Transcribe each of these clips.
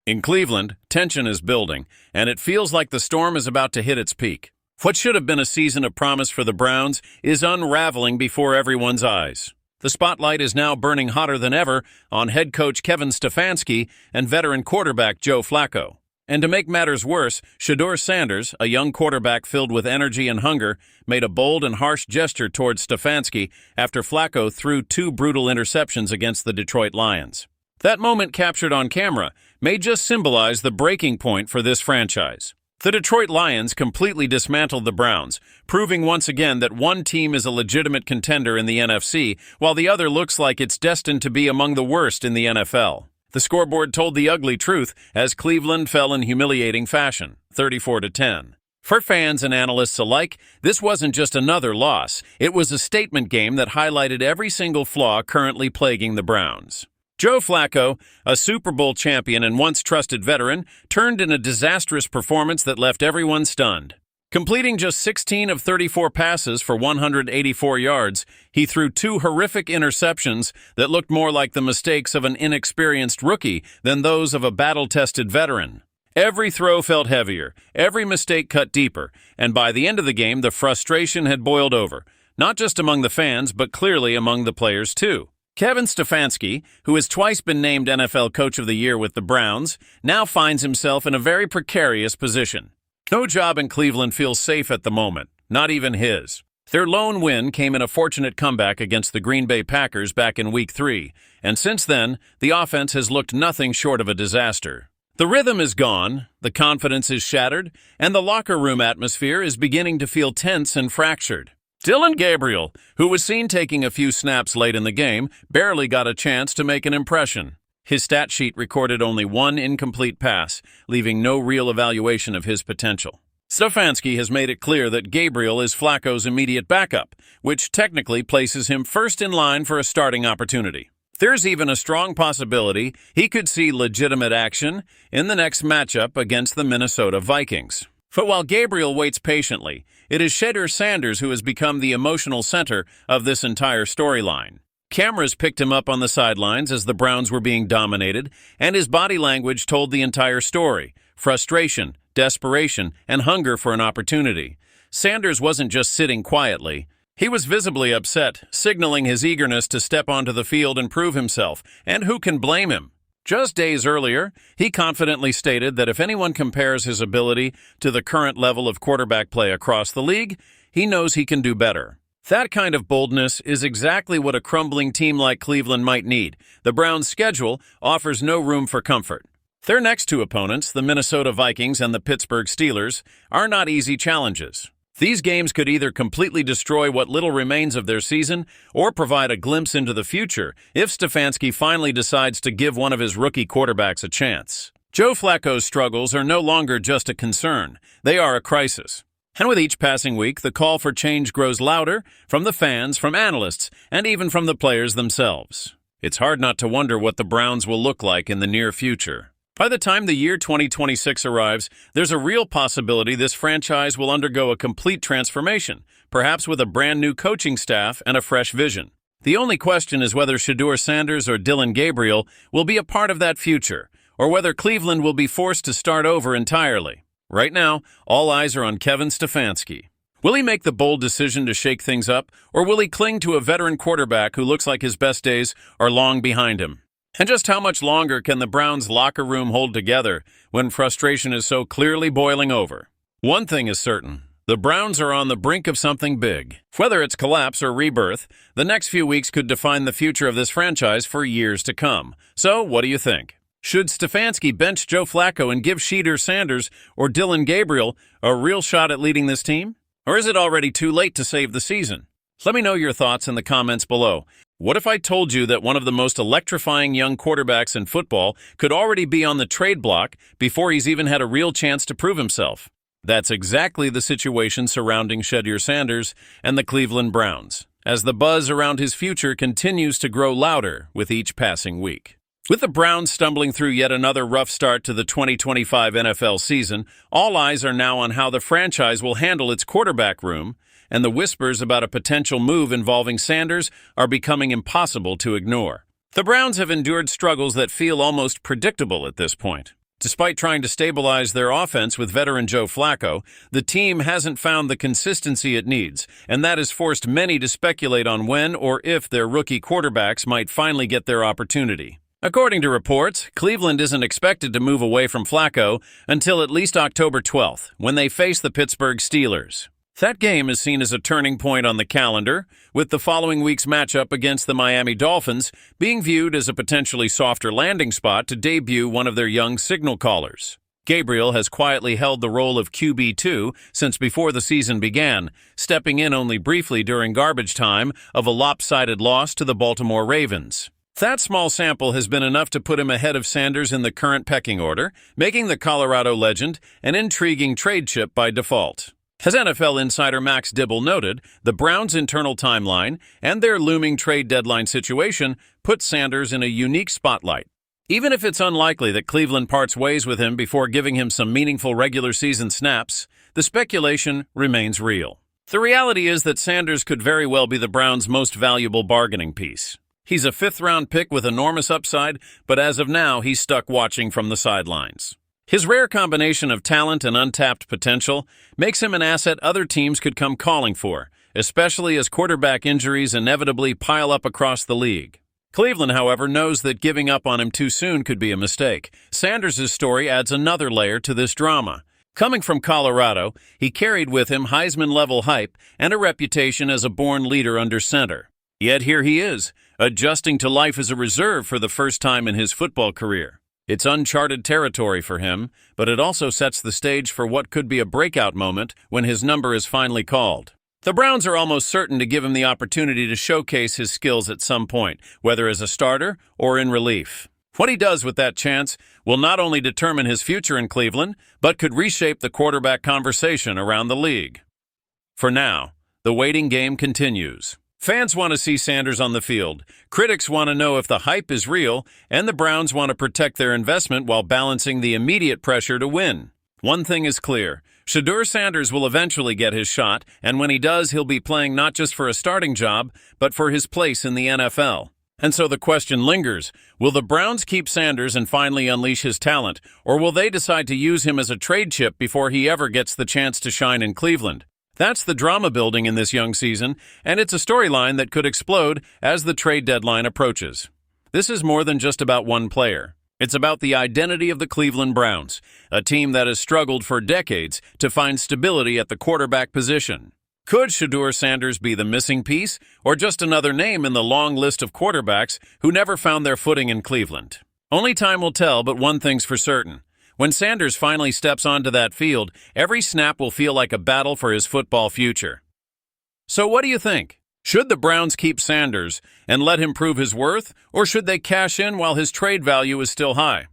In Cleveland, tension is building, and it feels like the storm is about to hit its peak. What should have been a season of promise for the Browns is unraveling before everyone's eyes. The spotlight is now burning hotter than ever on head coach Kevin Stefanski and veteran quarterback Joe Flacco. And to make matters worse, Shedeur Sanders, a young quarterback filled with energy and hunger, made a bold and harsh gesture towards Stefanski after Flacco threw 2 brutal interceptions against the Detroit Lions. That moment, captured on camera, may just symbolize the breaking point for this franchise. The Detroit Lions completely dismantled the Browns, proving once again that one team is a legitimate contender in the NFC, while the other looks like it's destined to be among the worst in the NFL. The scoreboard told the ugly truth as Cleveland fell in humiliating fashion, 34-10. For fans and analysts alike, this wasn't just another loss. It was a statement game that highlighted every single flaw currently plaguing the Browns. Joe Flacco, a Super Bowl champion and once trusted veteran, turned in a disastrous performance that left everyone stunned. Completing just 16 of 34 passes for 184 yards, he threw 2 horrific interceptions that looked more like the mistakes of an inexperienced rookie than those of a battle-tested veteran. Every throw felt heavier, every mistake cut deeper, and by the end of the game, the frustration had boiled over, not just among the fans, but clearly among the players too. Kevin Stefanski, who has twice been named NFL Coach of the Year with the Browns, now finds himself in a very precarious position. No job in Cleveland feels safe at the moment, not even his. Their lone win came in a fortunate comeback against the Green Bay Packers back in Week 3, and since then, the offense has looked nothing short of a disaster. The rhythm is gone, the confidence is shattered, and the locker room atmosphere is beginning to feel tense and fractured. Dillon Gabriel, who was seen taking a few snaps late in the game, barely got a chance to make an impression. His stat sheet recorded only 1 incomplete pass, leaving no real evaluation of his potential. Stefanski has made it clear that Gabriel is Flacco's immediate backup, which technically places him first in line for a starting opportunity. There's even a strong possibility he could see legitimate action in the next matchup against the Minnesota Vikings. But while Gabriel waits patiently, it is Shedeur Sanders who has become the emotional center of this entire storyline. Cameras picked him up on the sidelines as the Browns were being dominated, and his body language told the entire story: frustration, desperation, and hunger for an opportunity. Sanders wasn't just sitting quietly. He was visibly upset, signaling his eagerness to step onto the field and prove himself, and who can blame him? Just days earlier, he confidently stated that if anyone compares his ability to the current level of quarterback play across the league, he knows he can do better. That kind of boldness is exactly what a crumbling team like Cleveland might need. The Browns' schedule offers no room for comfort. Their next 2 opponents, the Minnesota Vikings and the Pittsburgh Steelers, are not easy challenges. These games could either completely destroy what little remains of their season or provide a glimpse into the future if Stefanski finally decides to give one of his rookie quarterbacks a chance. Joe Flacco's struggles are no longer just a concern. They are a crisis. And with each passing week, the call for change grows louder from the fans, from analysts, and even from the players themselves. It's hard not to wonder what the Browns will look like in the near future. By the time the year 2026 arrives, there's a real possibility this franchise will undergo a complete transformation, perhaps with a brand new coaching staff and a fresh vision. The only question is whether Shedeur Sanders or Dillon Gabriel will be a part of that future, or whether Cleveland will be forced to start over entirely. Right now, all eyes are on Kevin Stefanski. Will he make the bold decision to shake things up, or will he cling to a veteran quarterback who looks like his best days are long behind him? And just how much longer can the Browns' locker room hold together when frustration is so clearly boiling over? One thing is certain: the Browns are on the brink of something big. Whether it's collapse or rebirth, the next few weeks could define the future of this franchise for years to come. So, what do you think? Should Stefanski bench Joe Flacco and give Shedeur Sanders or Dillon Gabriel a real shot at leading this team? Or is it already too late to save the season? Let me know your thoughts in the comments below. What if I told you that one of the most electrifying young quarterbacks in football could already be on the trade block before he's even had a real chance to prove himself? That's exactly the situation surrounding Shedeur Sanders and the Cleveland Browns, as the buzz around his future continues to grow louder with each passing week. With the Browns stumbling through yet another rough start to the 2025 NFL season, all eyes are now on how the franchise will handle its quarterback room, and the whispers about a potential move involving Sanders are becoming impossible to ignore. The Browns have endured struggles that feel almost predictable at this point. Despite trying to stabilize their offense with veteran Joe Flacco, the team hasn't found the consistency it needs, and that has forced many to speculate on when or if their rookie quarterbacks might finally get their opportunity. According to reports, Cleveland isn't expected to move away from Flacco until at least October 12th, when they face the Pittsburgh Steelers. That game is seen as a turning point on the calendar, with the following week's matchup against the Miami Dolphins being viewed as a potentially softer landing spot to debut one of their young signal callers. Gabriel has quietly held the role of QB2 since before the season began, stepping in only briefly during garbage time of a lopsided loss to the Baltimore Ravens. That small sample has been enough to put him ahead of Sanders in the current pecking order, making the Colorado legend an intriguing trade chip by default. As NFL insider Max Dibble noted, the Browns' internal timeline and their looming trade deadline situation put Sanders in a unique spotlight. Even if it's unlikely that Cleveland parts ways with him before giving him some meaningful regular season snaps, the speculation remains real. The reality is that Sanders could very well be the Browns' most valuable bargaining piece. He's a fifth-round pick with enormous upside, but as of now, he's stuck watching from the sidelines. His rare combination of talent and untapped potential makes him an asset other teams could come calling for, especially as quarterback injuries inevitably pile up across the league. Cleveland, however, knows that giving up on him too soon could be a mistake. Sanders' story adds another layer to this drama. Coming from Colorado, he carried with him Heisman-level hype and a reputation as a born leader under center. Yet here he is, adjusting to life as a reserve for the first time in his football career. It's uncharted territory for him, but it also sets the stage for what could be a breakout moment when his number is finally called. The Browns are almost certain to give him the opportunity to showcase his skills at some point, whether as a starter or in relief. What he does with that chance will not only determine his future in Cleveland, but could reshape the quarterback conversation around the league. For now, the waiting game continues. Fans want to see Sanders on the field, critics want to know if the hype is real, and the Browns want to protect their investment while balancing the immediate pressure to win. One thing is clear, Shedeur Sanders will eventually get his shot, and when he does, he'll be playing not just for a starting job, but for his place in the NFL. And so the question lingers, will the Browns keep Sanders and finally unleash his talent, or will they decide to use him as a trade chip before he ever gets the chance to shine in Cleveland? That's the drama building in this young season, and it's a storyline that could explode as the trade deadline approaches. This is more than just about one player. It's about the identity of the Cleveland Browns, a team that has struggled for decades to find stability at the quarterback position. Could Shedeur Sanders be the missing piece, or just another name in the long list of quarterbacks who never found their footing in Cleveland? Only time will tell, but one thing's for certain. When Sanders finally steps onto that field, every snap will feel like a battle for his football future. So what do you think? Should the Browns keep Sanders and let him prove his worth, or should they cash in while his trade value is still high?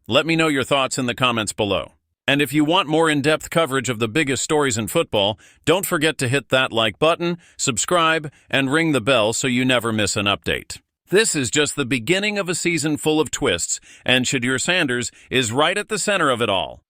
Let me know your thoughts in the comments below. And if you want more in-depth coverage of the biggest stories in football, don't forget to hit that like button, subscribe, and ring the bell so you never miss an update. This is just the beginning of a season full of twists, and Shedeur Sanders is right at the center of it all.